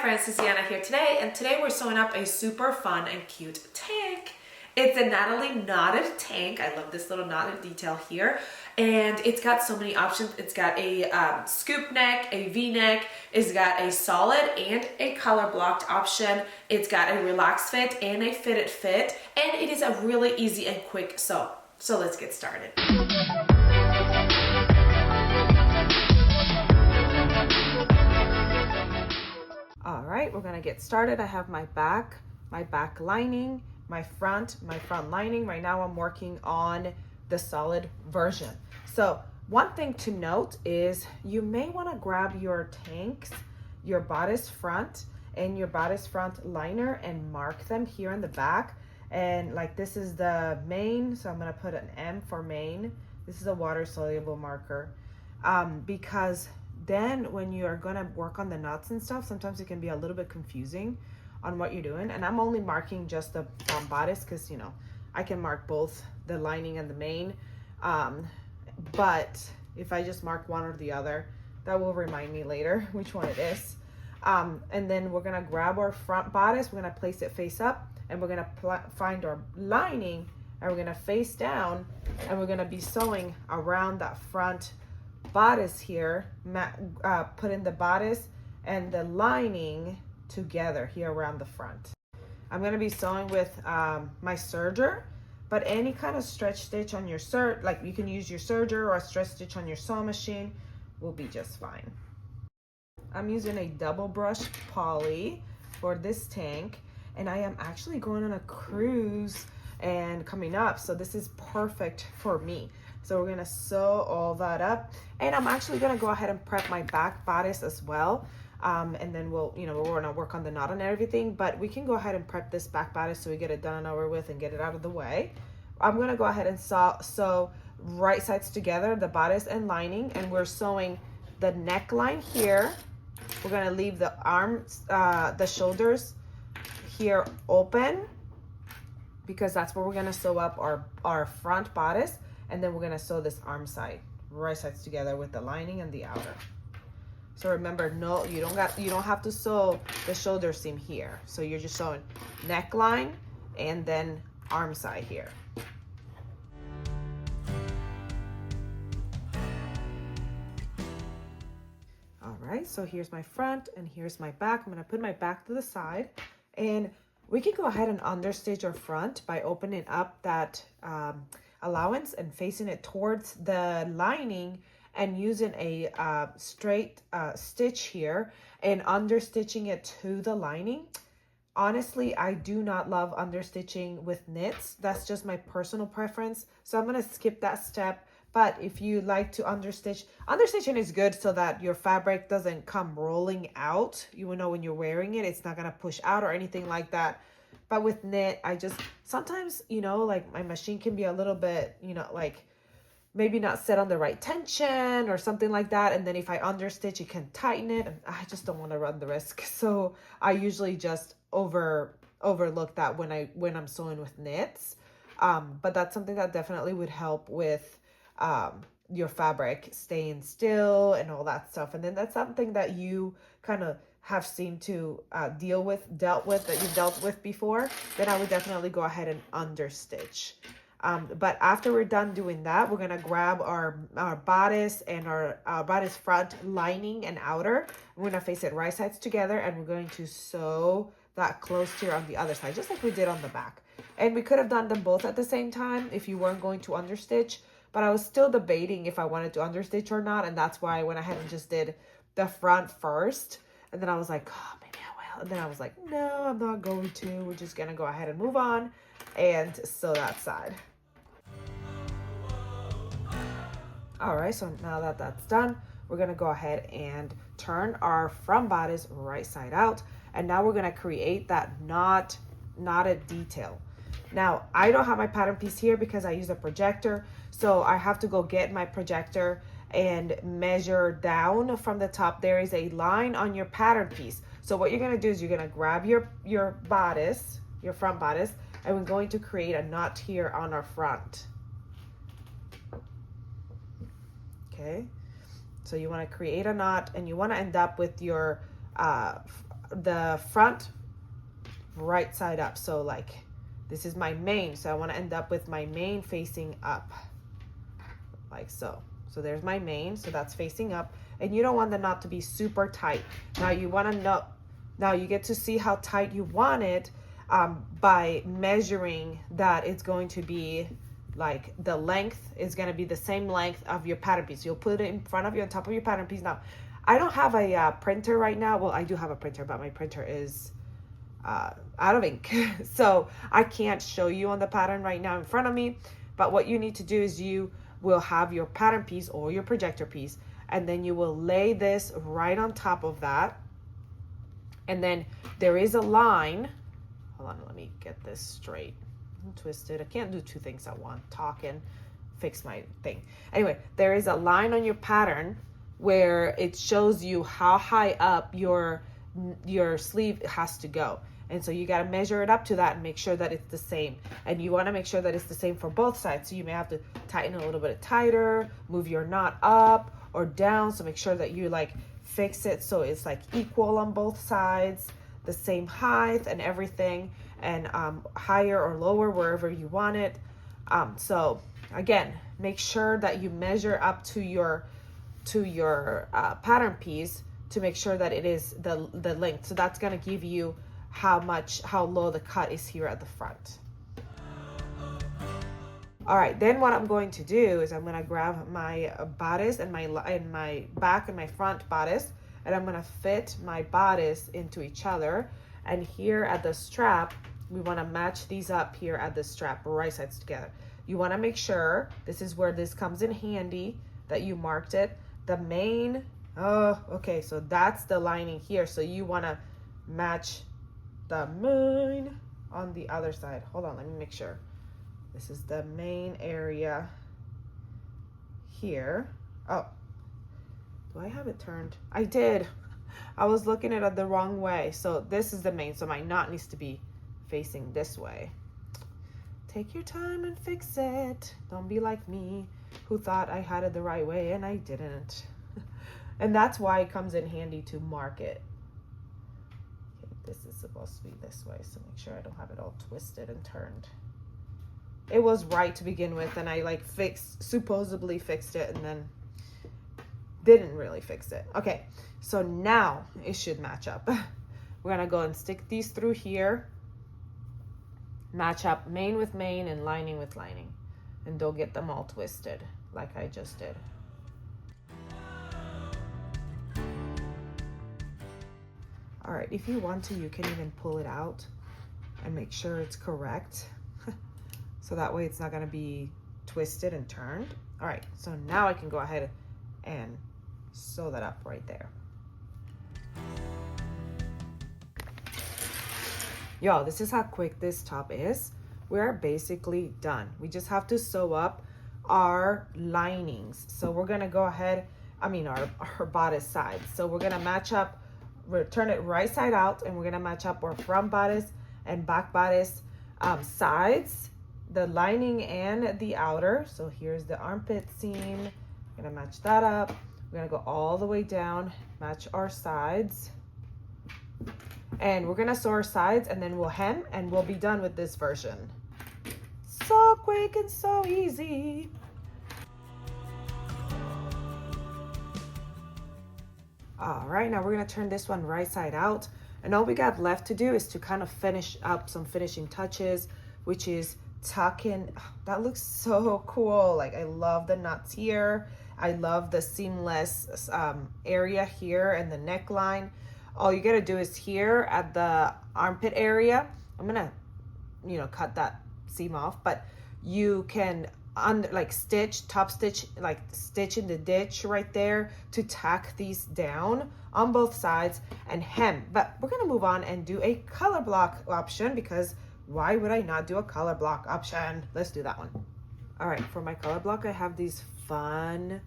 friends, Tiziana here today, and today we're sewing up a super fun and cute tank. It's a Natalie Knotted Tank. I love this little knotted detail here, and it's got so many options. It's got a scoop neck, a V-neck, it's got a solid and a color blocked option, it's got a relaxed fit and a fitted fit, and it is a really easy and quick sew. So let's get started. All right, we're gonna get started. I have my back lining, my front lining. Right now I'm working on the solid version. So one thing to note is you may wanna grab your tanks, your bodice front and your bodice front liner and mark them here in the back. And like this is the main, so I'm gonna put an M for main. This is a water soluble marker because then when you are gonna work on the knots and stuff, sometimes it can be a little bit confusing on what you're doing. And I'm only marking just the bodice because, you know, I can mark both the lining and the main. But if I just mark one or the other, that will remind me later which one it is. And then we're gonna grab our front bodice, we're gonna place it face up, and we're gonna find our lining, and we're gonna face down, and we're gonna be sewing around that front bodice here, putting the bodice and the lining together here around the front. I'm going to be sewing with my serger, but any kind of stretch stitch on your like you can use your serger or a stretch stitch on your sewing machine will be just fine. I'm using a double brush poly for this tank, and I am actually going on a cruise and coming up, so this is perfect for me. So we're gonna sew all that up, and I'm actually gonna go ahead and prep my back bodice as well, and then we're gonna work on the knot and everything, but we can go ahead and prep this back bodice so we get it done and over with and get it out of the way. I'm gonna go ahead and sew right sides together, the bodice and lining, and we're sewing the neckline here. We're gonna leave the arms, the shoulders here open, because that's where we're gonna sew up our front bodice. And then we're gonna sew this arm side, right sides together with the lining and the outer. So remember, no, you don't have to sew the shoulder seam here. So you're just sewing neckline and then arm side here. All right, so here's my front and here's my back. I'm gonna put my back to the side, and we can go ahead and understitch our front by opening up that allowance and facing it towards the lining and using a straight stitch here and understitching it to the lining. Honestly, I do not love understitching with knits. That's just my personal preference. So I'm gonna skip that step. But if you like to understitch, understitching is good so that your fabric doesn't come rolling out. You know, when you're wearing it, it's not gonna push out or anything like that. But with knit, I just sometimes, you know, like my machine can be a little bit, you know, like maybe not set on the right tension or something like that. And then if I understitch, it can tighten it. And I just don't want to run the risk. So I usually just overlook that when I'm sewing with knits. But that's something that definitely would help with your fabric staying still and all that stuff. And then that's something that you kind of have seemed to dealt with that you've dealt with before, then I would definitely go ahead and understitch. But after we're done doing that, we're gonna grab our bodice and our bodice front lining and outer. We're gonna face it right sides together, and we're going to sew that close here on the other side, just like we did on the back. And we could have done them both at the same time if you weren't going to understitch, but I was still debating if I wanted to understitch or not, and that's why I went ahead and just did the front first. And then I was like, oh, maybe I will. And then I was like, no, I'm not going to. We're just going to go ahead and move on and sew that side. All right, so now that that's done, we're going to go ahead and turn our front bodice right side out. And now we're going to create that knotted detail. Now, I don't have my pattern piece here because I use a projector. So I have to go get my projector and measure down from the top. There is a line on your pattern piece. So what you're gonna do is you're gonna grab your bodice, your front bodice, and we're going to create a knot here on our front. Okay, so you wanna create a knot, and you wanna end up with your the front right side up. So like this is my main, so I want to end up with my main facing up, like so. So there's my main, so that's facing up, and you don't want the knot to be super tight. Now you want to know, now you get to see how tight you want it by measuring that it's going to be like the length is going to be the same length of your pattern piece. You'll put it in front of you on top of your pattern piece. Now I don't have a printer right now. Well, I do have a printer, but my printer is out of ink. So I can't show you on the pattern right now in front of me. But what you need to do is you will have your pattern piece or your projector piece, and then you will lay this right on top of that. And then there is a line. Hold on, let me get this straight. I'm twisted. I can't do two things at once. Talk and fix my thing. Anyway, there is a line on your pattern where it shows you how high up your sleeve has to go. And so you got to measure it up to that and make sure that it's the same. And you want to make sure that it's the same for both sides. So you may have to tighten a little bit tighter, move your knot up or down. So make sure that you like fix it so it's like equal on both sides, the same height and everything, and higher or lower wherever you want it. So again, make sure that you measure up to your pattern piece to make sure that it is the length. So that's going to give you how low the cut is here at the front. All right, then what I'm going to do is I'm going to grab my bodice and my back and my front bodice, and I'm going to fit my bodice into each other. And here at the strap, we want to match these up here at the strap, right sides together. You want to make sure, this is where this comes in handy, that you marked it. The main, okay, so that's the lining here. So you want to match the main on the other side. Hold on, let me make sure. This is the main area here. Oh, do I have it turned? I did. I was looking at it the wrong way. So this is the main, so my knot needs to be facing this way. Take your time and fix it. Don't be like me, who thought I had it the right way and I didn't. And that's why it comes in handy to mark it. Okay, this is supposed to be this way, so make sure I don't have it all twisted and turned. It was right to begin with, and I like supposedly fixed it and then didn't really fix it. Okay, so now it should match up. We're gonna go and stick these through here. Match up main with main and lining with lining. And don't get them all twisted like I just did. All right, if you want to, you can even pull it out and make sure it's correct. So that way it's not gonna be twisted and turned. All right, so now I can go ahead and sew that up right there. Y'all, this is how quick this top is. We're basically done. We just have to sew up our linings. So we're gonna go ahead, our bodice sides. So we're gonna match up, we'll turn it right side out, and we're gonna match up our front bodice and back bodice sides, the lining and the outer. So here's the armpit seam. We're gonna match that up. We're gonna go all the way down, match our sides. And we're gonna sew our sides and then we'll hem and we'll be done with this version. So quick and so easy. All right, now we're gonna turn this one right side out. And all we got left to do is to kind of finish up some finishing touches, which is tuck in. That looks so cool. Like, I love the knots here. I love the seamless area here and the neckline. All you gotta do is here at the armpit area, I'm gonna, cut that seam off, but you can top stitch, like stitch in the ditch right there to tack these down on both sides and hem. But we're gonna move on and do a color block option, because why would I not do a color block option? Let's do that one. All right, for my color block, I have these fun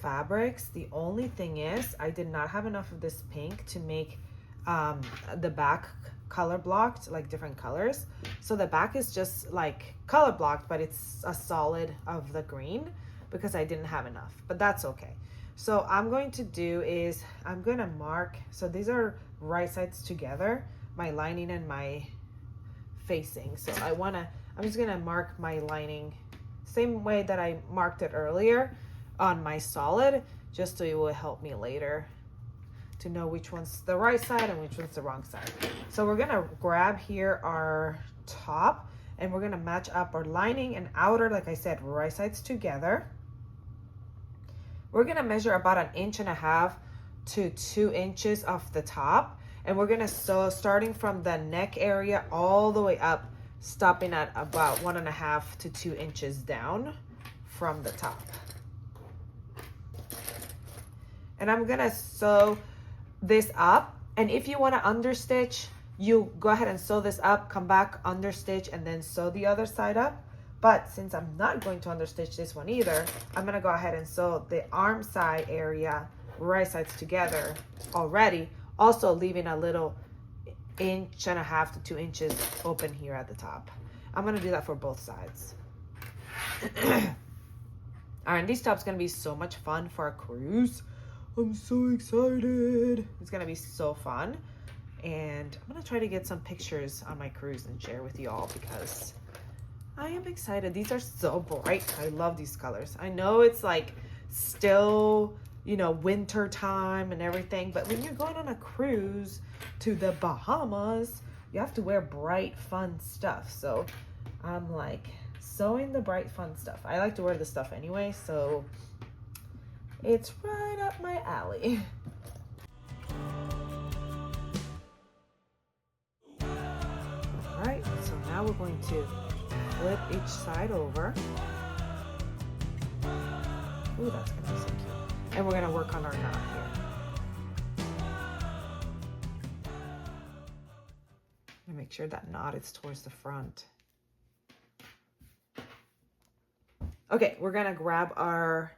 fabrics. The only thing is I did not have enough of this pink to make the back color blocked, like different colors. So the back is just like color blocked, but it's a solid of the green because I didn't have enough, but that's okay. So I'm going to do is I'm gonna mark, so these are right sides together, my lining and my facing. So I'm just gonna mark my lining same way that I marked it earlier on my solid, just so it will help me later to know which one's the right side and which one's the wrong side. So we're gonna grab here our top and we're gonna match up our lining and outer, like I said, right sides together. We're gonna measure about 1.5 to 2 inches off the top, and we're gonna sew starting from the neck area all the way up, stopping at about 1.5 to 2 inches down from the top. And I'm gonna sew this up, and if you want to understitch, you go ahead and sew this up, come back, understitch, and then sew the other side up. But since I'm not going to understitch this one either, I'm gonna go ahead and sew the arm side area right sides together already, also leaving a little 1.5 to 2 inches open here at the top. I'm gonna do that for both sides. All right, this top's gonna be so much fun for our cruise. I'm so excited. It's gonna be so fun. And I'm gonna try to get some pictures on my cruise and share with you all because I am excited. These are so bright. I love these colors. I know it's like still, you know, winter time and everything, but when you're going on a cruise to the Bahamas, you have to wear bright, fun stuff. So I'm like sewing the bright, fun stuff. I like to wear this stuff anyway, so it's right up my alley. All right, so now we're going to flip each side over. Ooh, that's gonna be so cute. And we're gonna work on our knot here. And make sure that knot is towards the front. Okay, we're gonna grab our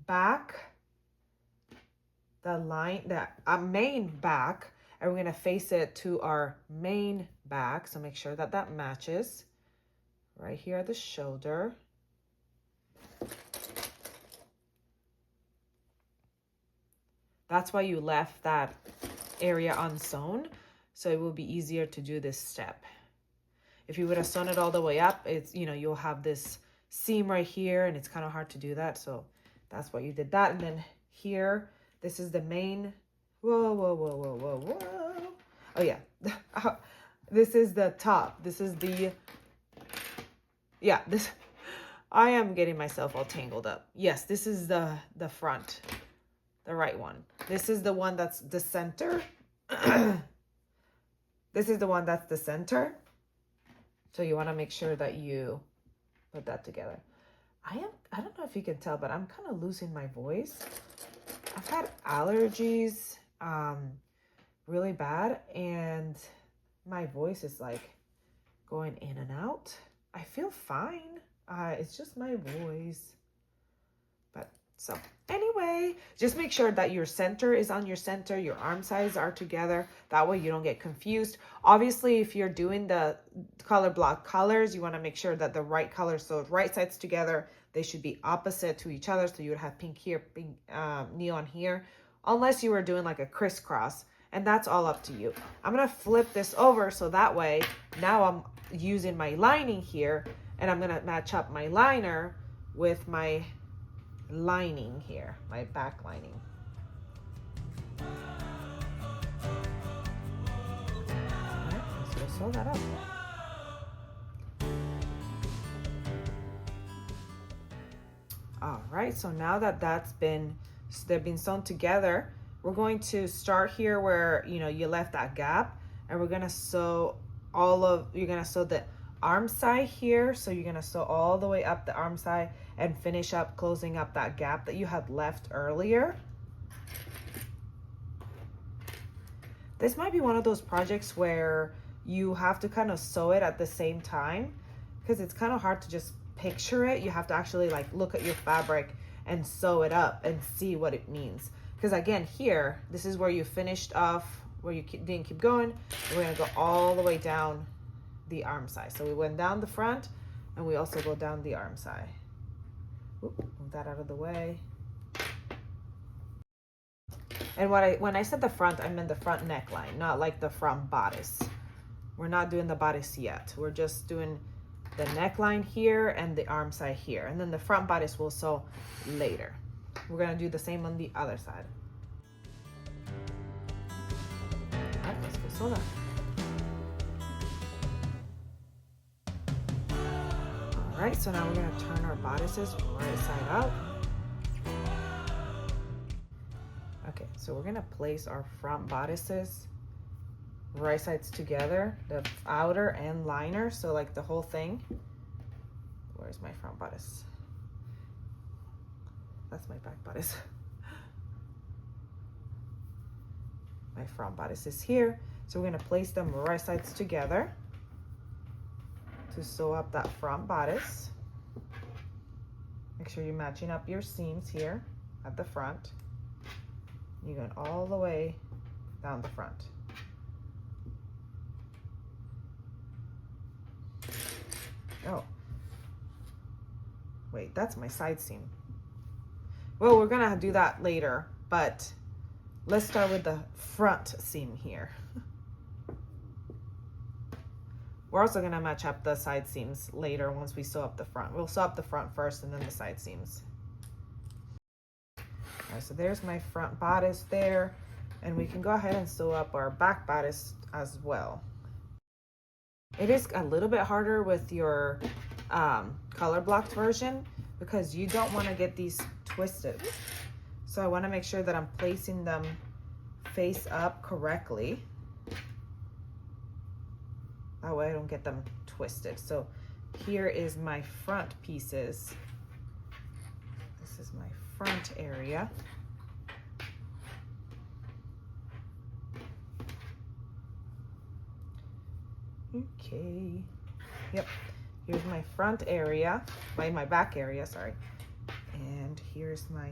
back, the main back, and we're gonna face it to our main back. So make sure that that matches right here at the shoulder. That's why you left that area unsewn, so it will be easier to do this step. If you would have sewn it all the way up, it's, you know, you'll have this seam right here and it's kind of hard to do that. So that's why you did that. And then here, this is the main, whoa, whoa, whoa, whoa, whoa, whoa. Oh yeah, this is the top. This is the, yeah, this, I am getting myself all tangled up. Yes, this is the front, the right one. This is the one that's the center. This is the one that's the center. So you want to make sure that you put that together. I don't know if you can tell, but I'm kind of losing my voice. I've had allergies really bad, and my voice is like going in and out. I feel fine. It's just my voice. But so anyway, just make sure that your center is on your center, your arm sides are together. That way you don't get confused. Obviously, if you're doing the color block colors, you want to make sure that the right colors, so right sides together, they should be opposite to each other. So you would have pink here, pink neon here, unless you were doing like a crisscross, and that's all up to you. I'm going to flip this over so that way now I'm using my lining here, and I'm going to match up my liner with my lining here, my back lining. All right, let's go sew that up. All right, so now that they've been sewn together, we're going to start here where, you know, you left that gap, and we're gonna sew you're gonna sew the arm side here. So you're gonna sew all the way up the arm side and finish up closing up that gap that you had left earlier. This might be one of those projects where you have to kind of sew it at the same time, because it's kind of hard to just picture it. You have to actually like look at your fabric and sew it up and see what it means. Because again, here, this is where you finished off, where you didn't keep going. We're gonna go all the way down the arm side. So we went down the front, and we also go down the arm side. Oop, move that out of the way. And when I said the front, I meant the front neckline, not like the front bodice. We're not doing the bodice yet. We're just doing the neckline here and the arm side here. And then the front bodice we'll sew later. We're gonna do the same on the other side. All right, let's go sew that. All right, so now we're gonna turn our bodices right side up. Okay, so we're gonna place our front bodices right sides together, the outer and liner, so like the whole thing. Where's my front bodice? That's my back bodice. My front bodice is here, so we're gonna place them right sides together to sew up that front bodice. Make sure you're matching up your seams here at the front. You're going all the way down the front. Oh, wait, that's my side seam. Well, we're gonna do that later, but let's start with the front seam here. We're also gonna match up the side seams later once we sew up the front. We'll sew up the front first and then the side seams. All right, so there's my front bodice there, and we can go ahead and sew up our back bodice as well. It is a little bit harder with your color blocked version because you don't want to get these twisted. So I want to make sure that I'm placing them face up correctly. That way I don't get them twisted. So here is my front pieces. This is my front area. Okay. Yep. Here's my front area, my back area, sorry. And here's my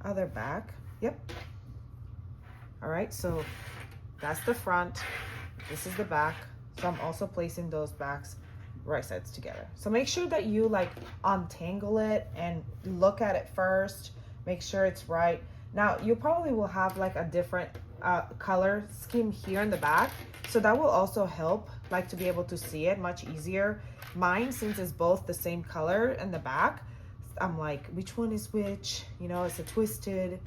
other back. Yep. All right, so that's the front. This is the back. So I'm also placing those backs right sides together. So make sure that you like untangle it and look at it first. Make sure it's right. Now you probably will have like a different color scheme here in the back. So that will also help like to be able to see it much easier. Mine, since it's both the same color in the back, I'm like, which one is which? You know, it's a twisted.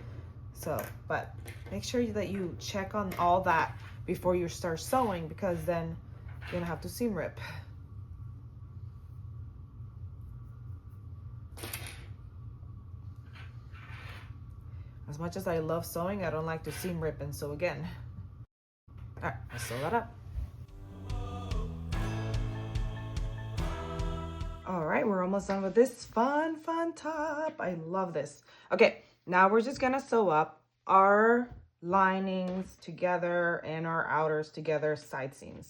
So, but make sure that you check on all that before you start sewing, because then you're gonna have to seam rip. As much as I love sewing, I don't like to seam rip and sew again. All right, let's sew that up. All right, we're almost done with this fun top. I love this. Okay, now we're just gonna sew up our linings together and our outers together, side seams.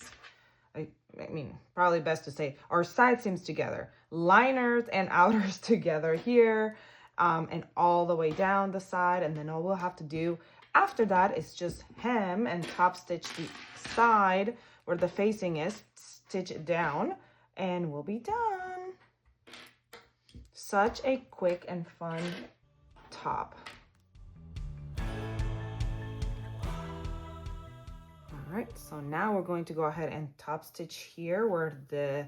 I mean, probably best to say our side seams together, liners and outers together here, and all the way down the side. And then all we'll have to do after that is just hem and top stitch the side where the facing is, stitch it down, and we'll be done. Such a quick and fun top. All right, so now we're going to go ahead and top stitch here where the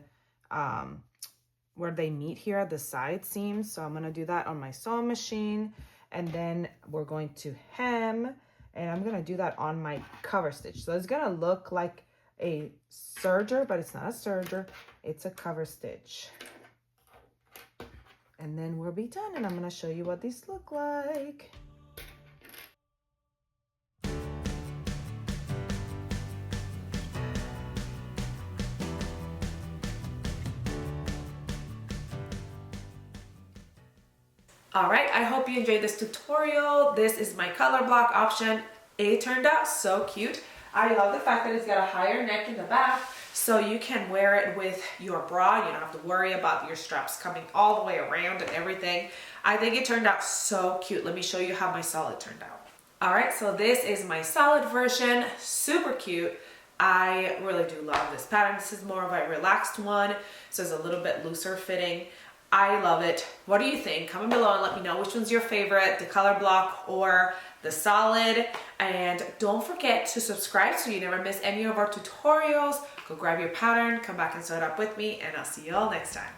where they meet here at the side seams. So I'm gonna do that on my sewing machine, and then we're going to hem, and I'm gonna do that on my cover stitch. So it's gonna look like a serger, but it's not a serger, it's a cover stitch. And then we'll be done, and I'm gonna show you what these look like. All right, I hope you enjoyed this tutorial. This is my color block option. It turned out so cute. I love the fact that it's got a higher neck in the back, so you can wear it with your bra. You don't have to worry about your straps coming all the way around and everything. I think it turned out so cute. Let me show you how my solid turned out. All right, so this is my solid version, super cute. I really do love this pattern. This is more of a relaxed one, so it's a little bit looser fitting. I love it. What do you think? Comment below and let me know which one's your favorite, the color block or the solid. And don't forget to subscribe so you never miss any of our tutorials. Go grab your pattern, come back and sew it up with me, and I'll see you all next time.